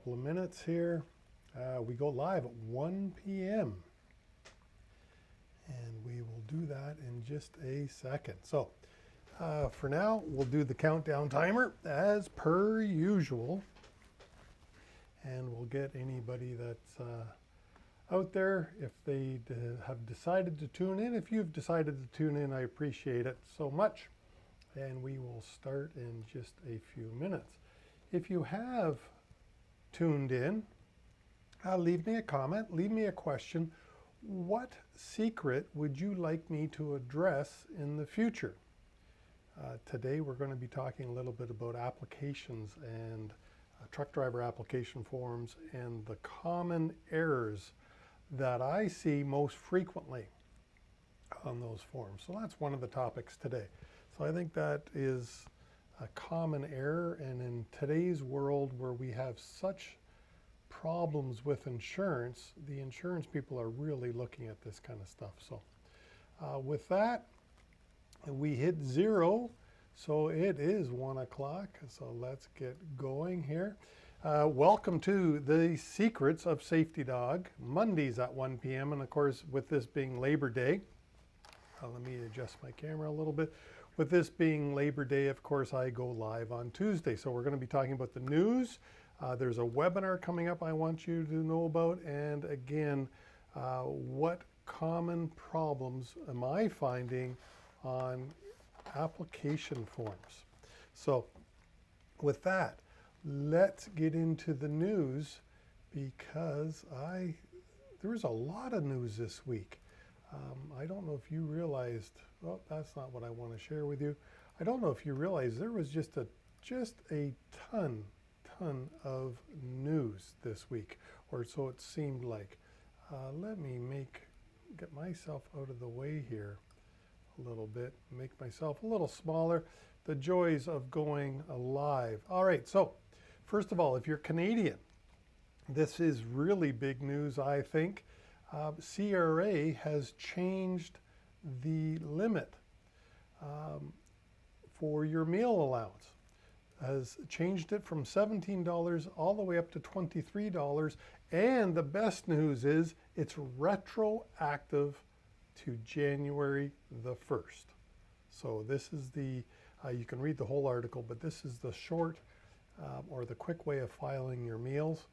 Couple of minutes here. We go live at 1 p.m. and we will do that in just a second. So for now, we'll do the countdown timer as per usual, and we'll get anybody that's out there if they have decided to tune in. If you've decided to tune in, I appreciate it so much, and we will start in just a few minutes. If you have tuned in, leave me a comment, leave me a question. What secret would you like me to address in the future? Today we're going to be talking a little bit about applications and truck driver application forms and the common errors that I see most frequently on those forms. So that's one of the topics today. So I think that is a common error, and in today's world where we have such problems with insurance, the insurance people are really looking at this kind of stuff. So with that, we hit 0, so it is 1 o'clock. So let's get going here. Welcome to the Secrets of Safety Dog, Mondays at 1 p.m. And of course, with this being Labor Day, let me adjust my camera a little bit. With this being Labor Day, of course, I go live on Tuesday. So we're going to be talking about the news. There's a webinar coming up I want you to know about. And again, what common problems am I finding on application forms? So with that, let's get into the news, because there's a lot of news this week. I don't know if you realized, well, that's not what I want to share with you. I don't know if you realize there was just a ton of news this week, or so it seemed like. Let me get myself out of the way here a little bit, make myself a little smaller. The joys of going live. All right, so first of all, if you're Canadian, this is really big news, I think. CRA has changed the limit for your meal allowance. Has changed it from $17 all the way up to $23. And the best news is it's retroactive to January the 1st. So this is the, you can read the whole article, but this is the short or the quick way of filing your meals.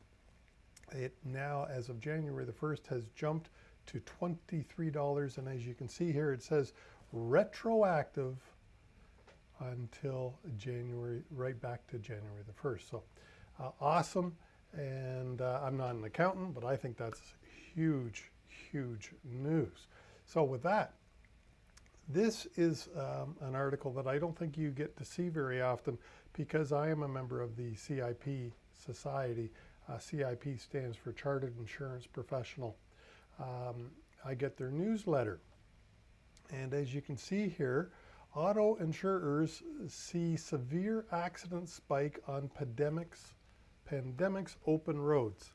It now, as of January the 1st, has jumped to $23. And as you can see here, it says retroactive until January, right back to January the 1st. So awesome. And I'm not an accountant, but I think that's huge, huge news. So with that, this is an article that I don't think you get to see very often, because I am a member of the CIP Society. CIP stands for Chartered Insurance Professional. I get their newsletter. And as you can see here, auto insurers see severe accident spike on pandemic's open roads.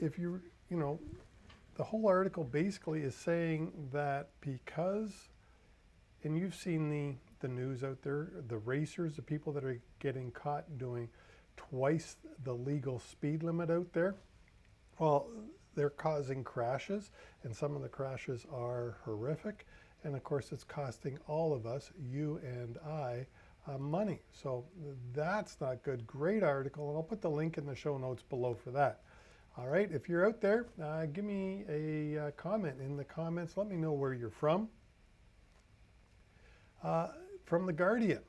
If you know, the whole article basically is saying that because, and you've seen the news out there, the racers, the people that are getting caught doing twice the legal speed limit out there, well, they're causing crashes, and some of the crashes are horrific. And of course, it's costing all of us, you and I, money. So that's not good. Great article, and I'll put the link in the show notes below for that. All right, if you're out there, give me a comment in the comments. Let me know where you're from. From The Guardian.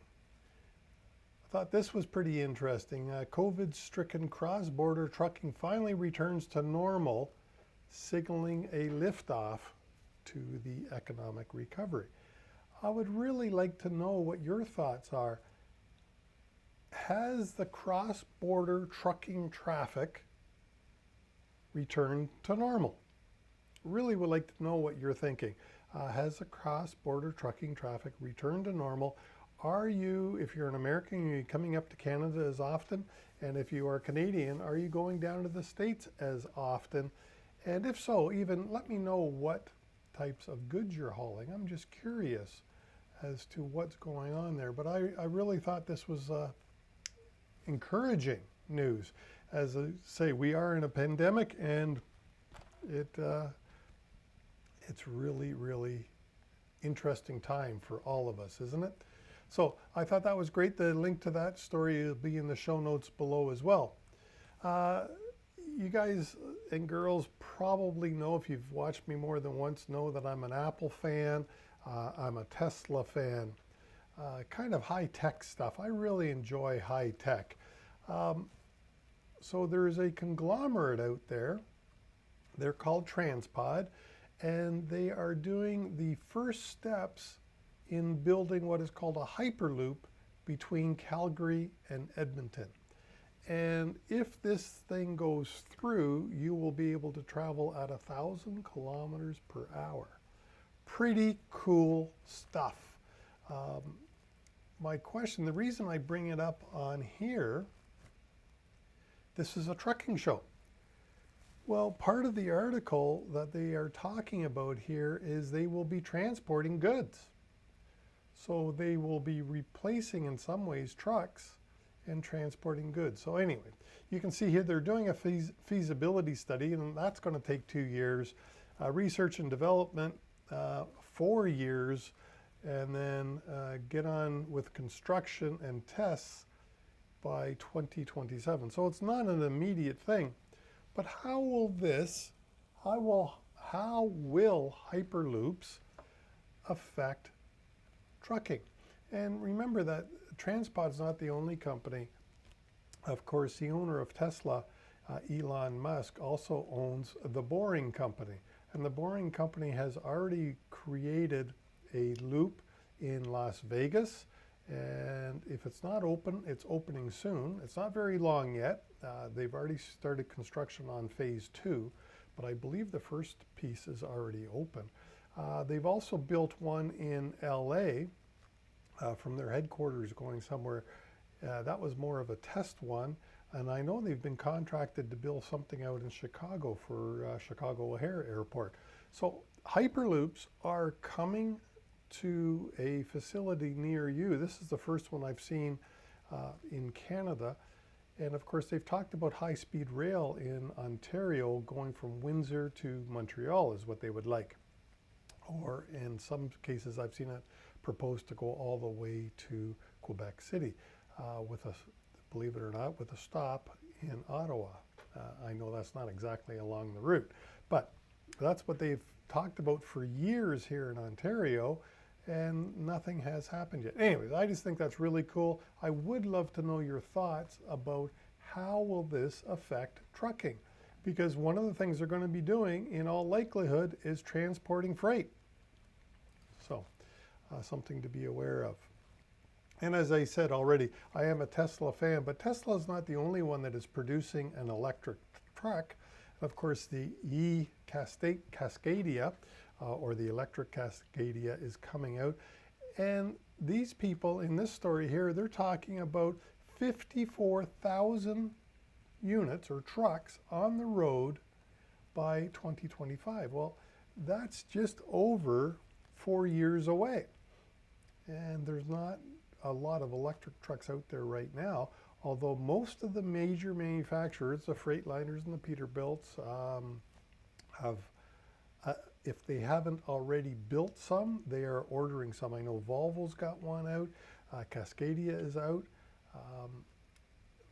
I thought this was pretty interesting. COVID-stricken cross-border trucking finally returns to normal, signaling a liftoff to the economic recovery. I would really like to know what your thoughts are. Has the cross-border trucking traffic returned to normal? Really would like to know what you're thinking. Has the cross-border trucking traffic returned to normal? Are you, if you're an American, are you coming up to Canada as often? And if you are Canadian, are you going down to the States as often? And if so, even let me know what types of goods you're hauling. I'm just curious as to what's going on there. But I really thought this was encouraging news. as I say, we are in a pandemic, and it's really, really interesting time for all of us, isn't it? So I thought that was great. The link to that story will be in the show notes below as well. You guys and girls probably know, if you've watched me more than once, know that I'm an Apple fan. I'm a Tesla fan. Kind of high-tech stuff. I really enjoy high-tech. So there's a conglomerate out there. They're called Transpod, and they are doing the first steps in building what is called a Hyperloop between Calgary and Edmonton. And if this thing goes through, you will be able to travel at 1,000 kilometers per hour. Pretty cool stuff. My question, the reason I bring it up on here, this is a trucking show. Well, part of the article that they are talking about here is they will be transporting goods. So they will be replacing, in some ways, trucks and transporting goods. So anyway, you can see here they're doing a feasibility study, and that's going to take 2 years. Research and development, 4 years, and then get on with construction and tests by 2027. So it's not an immediate thing. But how will Hyperloops affect trucking? And remember that Transpod is not the only company. Of course, the owner of Tesla, Elon Musk, also owns the Boring Company. And the Boring Company has already created a loop in Las Vegas. And if it's not open, it's opening soon. It's not very long yet. They've already started construction on phase 2, but I believe the first piece is already open. They've also built one in LA from their headquarters going somewhere. That was more of a test one. And I know they've been contracted to build something out in Chicago for Chicago O'Hare Airport. So Hyperloops are coming to a facility near you. This is the first one I've seen in Canada. And of course, they've talked about high-speed rail in Ontario going from Windsor to Montreal is what they would like. Or in some cases, I've seen it proposed to go all the way to Quebec City with a, believe it or not, with a stop in Ottawa. I know that's not exactly along the route, but that's what they've talked about for years here in Ontario, and nothing has happened yet. Anyways, I just think that's really cool. I would love to know your thoughts about how will this affect trucking, because one of the things they're going to be doing in all likelihood is transporting freight. So something to be aware of. And as I said already, I am a Tesla fan, but Tesla is not the only one that is producing an electric truck. Of course, the Cascadia, or the electric Cascadia, is coming out. And these people in this story here, they're talking about 54,000 units or trucks on the road by 2025. Well, that's just over 4 years away. And there's not a lot of electric trucks out there right now, although most of the major manufacturers, the Freightliners and the Peterbilts, have, if they haven't already built some, they are ordering some. I know Volvo's got one out, Cascadia is out,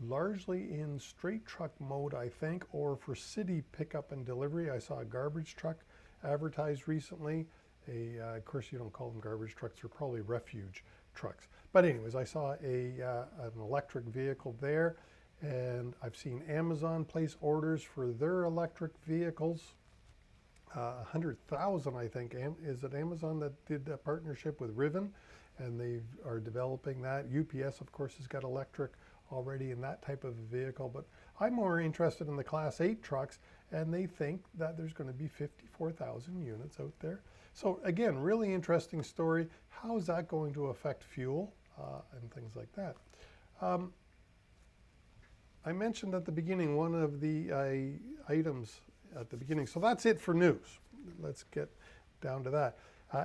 largely in straight truck mode, I think, or for city pickup and delivery. I saw a garbage truck advertised recently. Of course, you don't call them garbage trucks, they're probably refuge trucks. But anyways, I saw an electric vehicle there, and I've seen Amazon place orders for their electric vehicles. 100,000, I think. Is it Amazon that did a partnership with Rivian, and they are developing that? UPS, of course, has got electric already in that type of a vehicle, but I'm more interested in the Class 8 trucks, and they think that there's going to be 54,000 units out there. So again, really interesting story. How is that going to affect fuel and things like that? I mentioned at the beginning one of the items at the beginning. So that's it for news. Let's get down to that.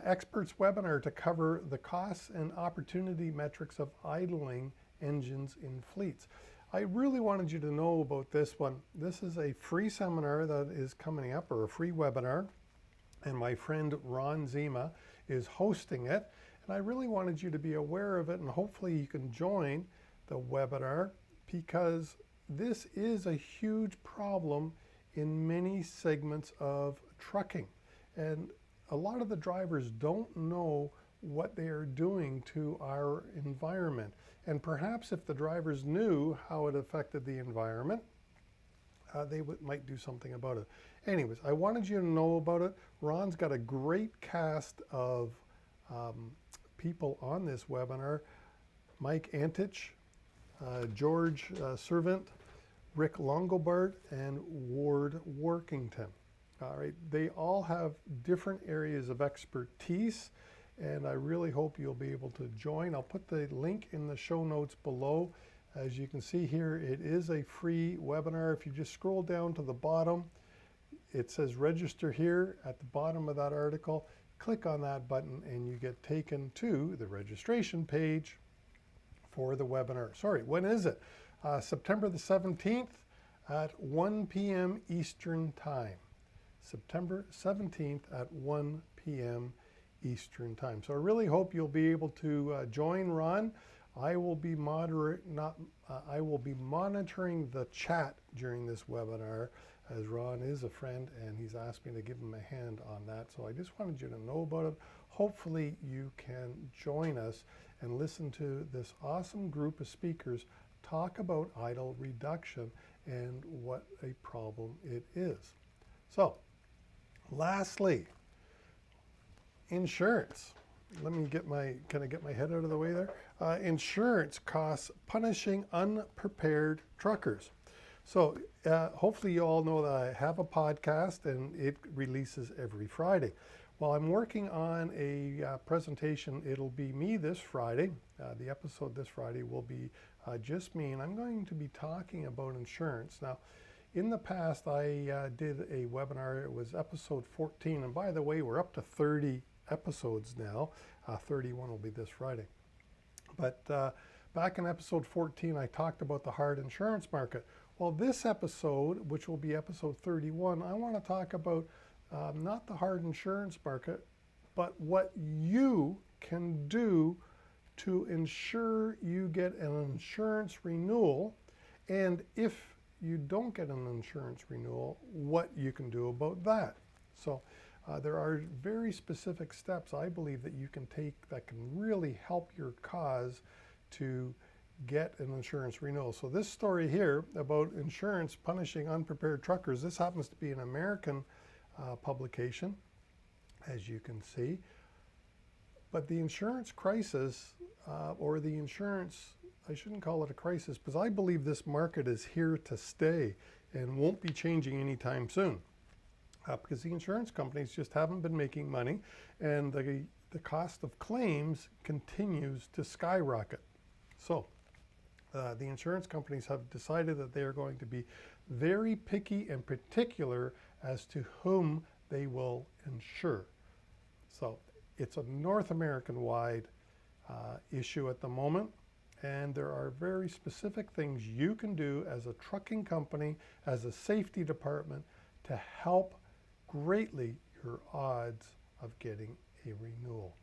Experts webinar to cover the costs and opportunity metrics of idling engines in fleets. I really wanted you to know about this one. This is a free seminar that is coming up, or a free webinar, and my friend Ron Zima is hosting it. And I really wanted you to be aware of it, and hopefully you can join the webinar, because this is a huge problem in many segments of trucking. And a lot of the drivers don't know what they are doing to our environment. And perhaps if the drivers knew how it affected the environment, they might do something about it. Anyways, I wanted you to know about it. Ron's got a great cast of people on this webinar. Mike Antich, George Servant, Rick Longobart, and Ward Workington. All right, they all have different areas of expertise, and I really hope you'll be able to join. I'll put the link in the show notes below. As you can see here, it is a free webinar. If you just scroll down to the bottom, it says register here at the bottom of that article. Click on that button and you get taken to the registration page for the webinar. Sorry, when is it? September the 17th at 1 p.m. Eastern Time. September 17th at 1 p.m. Eastern Time. So I really hope you'll be able to join Ron. I will be monitoring the chat during this webinar, as Ron is a friend and he's asked me to give him a hand on that. So I just wanted you to know about it. Hopefully you can join us and listen to this awesome group of speakers talk about idle reduction and what a problem it is. So, lastly, insurance. Let me get can I get my head out of the way there? Insurance costs punishing unprepared truckers. So hopefully you all know that I have a podcast and it releases every Friday. Well, I'm working on a presentation. It'll be me this Friday. The episode this Friday will be just me, and I'm going to be talking about insurance. Now, in the past, I did a webinar. It was episode 14, and by the way, we're up to 30 episodes now. 31 will be this Friday. But back in episode 14, I talked about the hard insurance market. Well, this episode, which will be episode 31, I want to talk about not the hard insurance market, but what you can do to ensure you get an insurance renewal. And if you don't get an insurance renewal, what you can do about that. So there are very specific steps I believe that you can take that can really help your cause to get an insurance renewal. So this story here about insurance punishing unprepared truckers, this happens to be an American publication, as you can see. But the insurance crisis, or the insurance, I shouldn't call it a crisis, because I believe this market is here to stay and won't be changing anytime soon. Because the insurance companies just haven't been making money, and the cost of claims continues to skyrocket. So the insurance companies have decided that they are going to be very picky and particular as to whom they will insure. So it's a North American-wide issue at the moment, and there are very specific things you can do as a trucking company, as a safety department, to help greatly your odds of getting a renewal.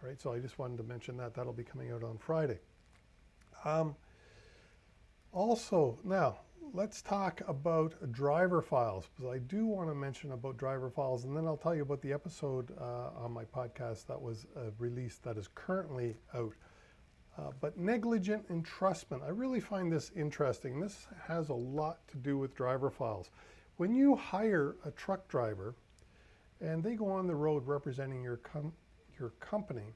All right, so I just wanted to mention that. That'll be coming out on Friday. Also, now, let's talk about driver files, because I do want to mention about driver files, and then I'll tell you about the episode on my podcast that was released that is currently out. But negligent entrustment, I really find this interesting. This has a lot to do with driver files. When you hire a truck driver and they go on the road representing your company,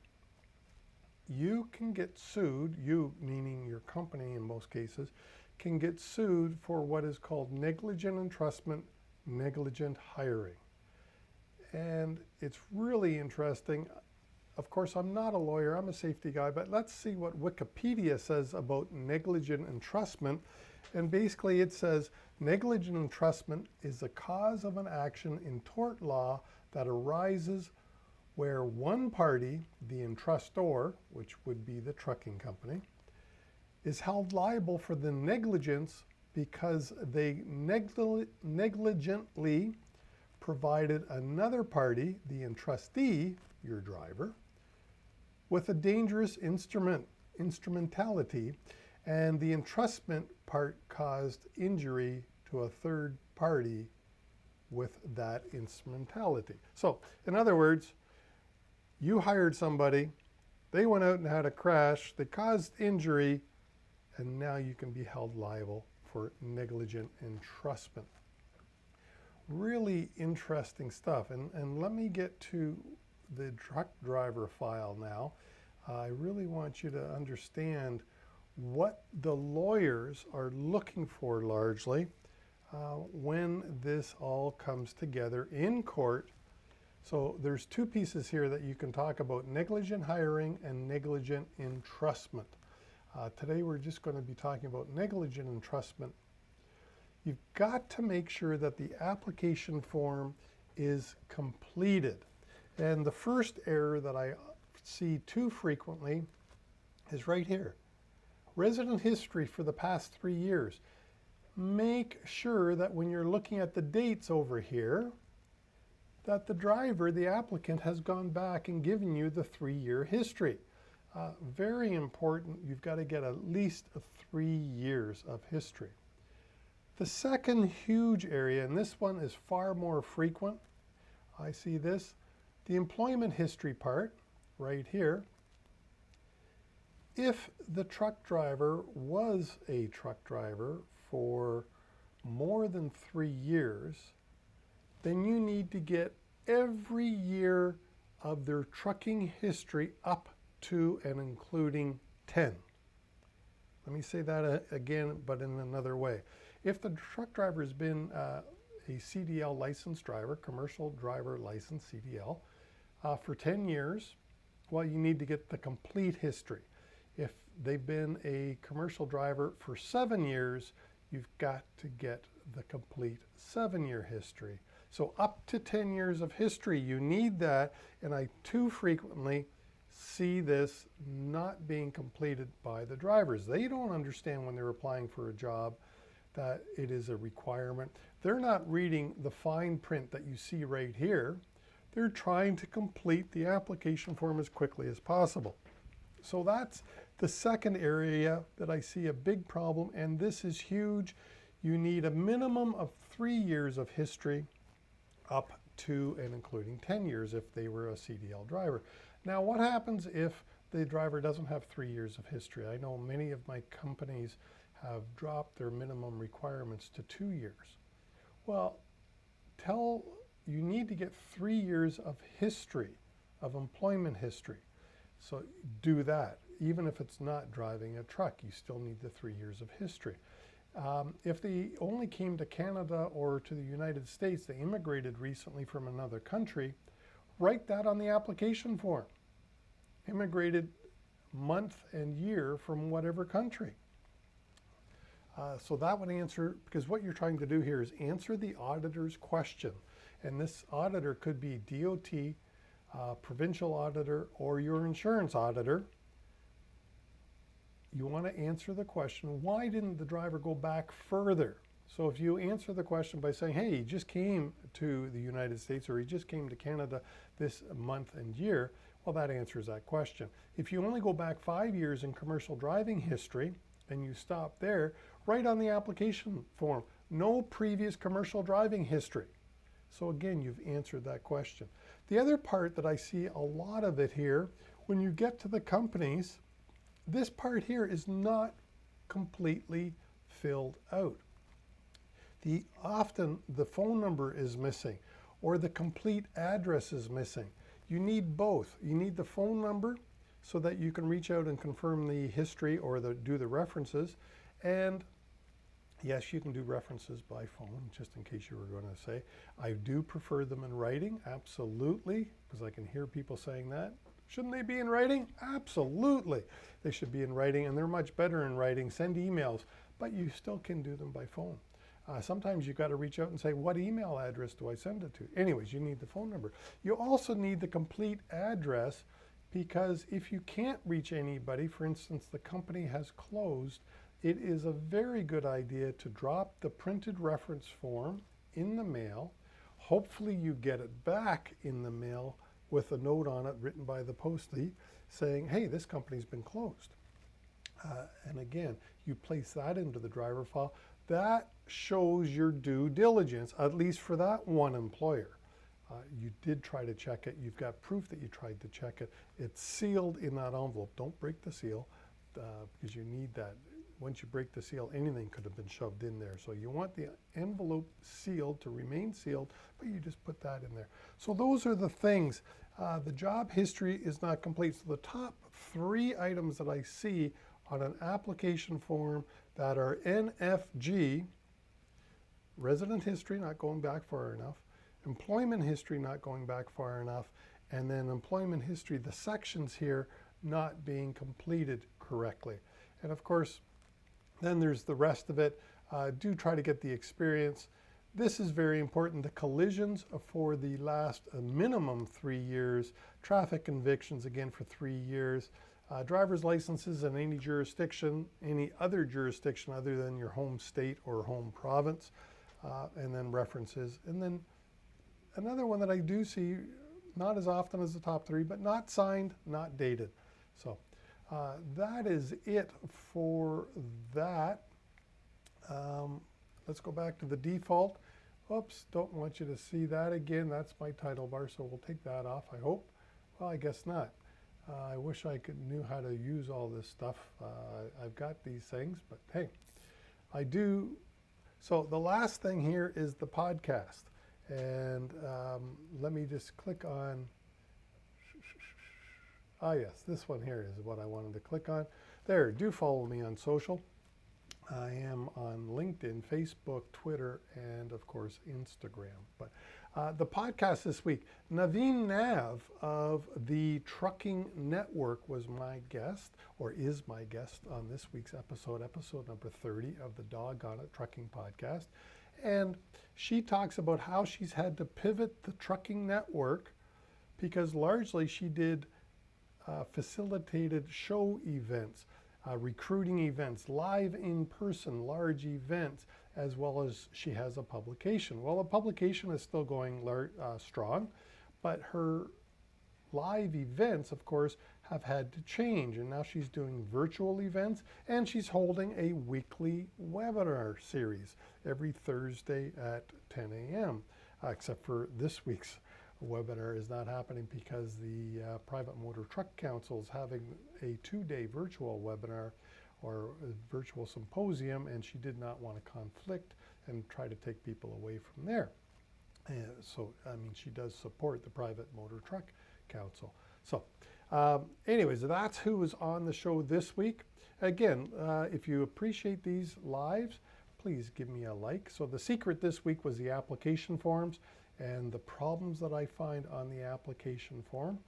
you can get sued, you meaning your company in most cases, can get sued for what is called negligent entrustment, negligent hiring. And it's really interesting. Of course, I'm not a lawyer, I'm a safety guy, but let's see what Wikipedia says about negligent entrustment. And basically it says, negligent entrustment is the cause of an action in tort law that arises where one party, the entrustor, which would be the trucking company, is held liable for the negligence because they negligently provided another party, the entrustee, your driver, with a dangerous instrumentality, and the entrustment part caused injury to a third party with that instrumentality. So, in other words, you hired somebody, they went out and had a crash, they caused injury, and now you can be held liable for negligent entrustment. Really interesting stuff. And let me get to the truck driver file now. I really want you to understand what the lawyers are looking for largely when this all comes together in court. So there's two pieces here that you can talk about: negligent hiring and negligent entrustment. Today we're just going to be talking about negligent entrustment. You've got to make sure that the application form is completed. And the first error that I see too frequently is right here. Resident history for the past 3 years. Make sure that when you're looking at the dates over here, that the driver, the applicant, has gone back and given you the 3-year history. Very important, you've got to get at least 3 years of history. The second huge area, and this one is far more frequent, I see this, the employment history part right here. If the truck driver was a truck driver for more than 3 years, then you need to get every year of their trucking history up to and including 10. Let me say that again, but in another way. If the truck driver has been a CDL licensed driver, commercial driver license CDL, for 10 years, well, you need to get the complete history. If they've been a commercial driver for 7 years, you've got to get the complete 7-year history. So up to 10 years of history, you need that, and I too frequently see this not being completed by the drivers. They don't understand when they're applying for a job that it is a requirement. They're not reading the fine print that you see right here. They're trying to complete the application form as quickly as possible. So that's the second area that I see a big problem, and this is huge. You need a minimum of 3 years of history, up to and including 10 years if they were a CDL driver. Now, what happens if the driver doesn't have 3 years of history? I know many of my companies have dropped their minimum requirements to 2 years. Well, you need to get 3 years of history, of employment history. So do that. Even if it's not driving a truck, you still need the 3 years of history. If they only came to Canada or to the United States, they immigrated recently from another country, write that on the application form. Immigrated month and year from whatever country. So that would answer, because what you're trying to do here is answer the auditor's question. And this auditor could be DOT, provincial auditor, or your insurance auditor. You want to answer the question, why didn't the driver go back further? So if you answer the question by saying, hey, he just came to the United States or he just came to Canada this month and year, well, that answers that question. If you only go back 5 years in commercial driving history and you stop there, write on the application form, no previous commercial driving history. So again, you've answered that question. The other part that I see a lot of it here, when you get to the companies, this part here is not completely filled out. Often the phone number is missing or the complete address is missing. You need both. You need the phone number so that you can reach out and confirm the history or do the references. And yes, you can do references by phone, just in case you were going to say. I do prefer them in writing, absolutely, because I can hear people saying that. Shouldn't they be in writing? Absolutely. They should be in writing, and they're much better in writing. Send emails, but you still can do them by phone. Sometimes you've got to reach out and say, what email address do I send it to? Anyways, you need the phone number. You also need the complete address because if you can't reach anybody, for instance, the company has closed, it is a very good idea to drop the printed reference form in the mail. Hopefully you get it back in the mail with a note on it written by the postee saying, hey, this company's been closed. And again, you place that into the driver file. That shows your due diligence, at least for that one employer. You did try to check it. You've got proof that you tried to check it. It's sealed in that envelope. Don't break the seal because you need that. Once you break the seal, anything could have been shoved in there. So you want the envelope sealed to remain sealed, but you just put that in there. So those are the things. The job history is not complete. So the top 3 items that I see on an application form that are NFG, resident history, not going back far enough, employment history, not going back far enough, and then employment history, the sections here not being completed correctly. And of course, then there's the rest of it. Do try to get the experience. This is very important. The collisions for the last minimum 3 years, traffic convictions again for 3 years, driver's licenses in any jurisdiction, any other jurisdiction other than your home state or home province, and then references. And then another one that I do see, not as often as the top 3, but not signed, not dated. So that is it for that. Let's go back to the default. Oops, don't want you to see that again. That's my title bar, so we'll take that off, I hope. Well, I guess not. I wish I knew how to use all this stuff. I've got these things, but hey, I do. So the last thing here is the podcast. And let me just click on, yes, this one here is what I wanted to click on. There, do follow me on social. I am on LinkedIn, Facebook, Twitter, and of course, Instagram. But the podcast this week, Naveen Nav of the Trucking Network was my guest, or is my guest on this week's episode number 30 of the Dawg on It Trucking Podcast. And she talks about how she's had to pivot the trucking network because largely she did facilitated show events, recruiting events, live in person, large events, as well as she has a publication. Well, the publication is still going strong, but her live events, of course, have had to change. And now she's doing virtual events and she's holding a weekly webinar series every Thursday at 10 a.m. Except for this week's webinar is not happening because the Private Motor Truck Council is having a 2-day virtual webinar or a virtual symposium, and she did not want to conflict and try to take people away from there. And so, I mean, she does support the Private Motor Truck Council. So anyways, that's who was on the show this week. Again, if you appreciate these lives, please give me a like. So the secret this week was the application forms and the problems that I find on the application form.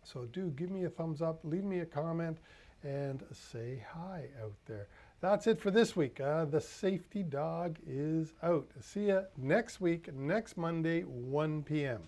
So do give me a thumbs up, leave me a comment, and say hi out there. That's it for this week. The Safety Dog is out. See ya next week, next Monday, 1 p.m.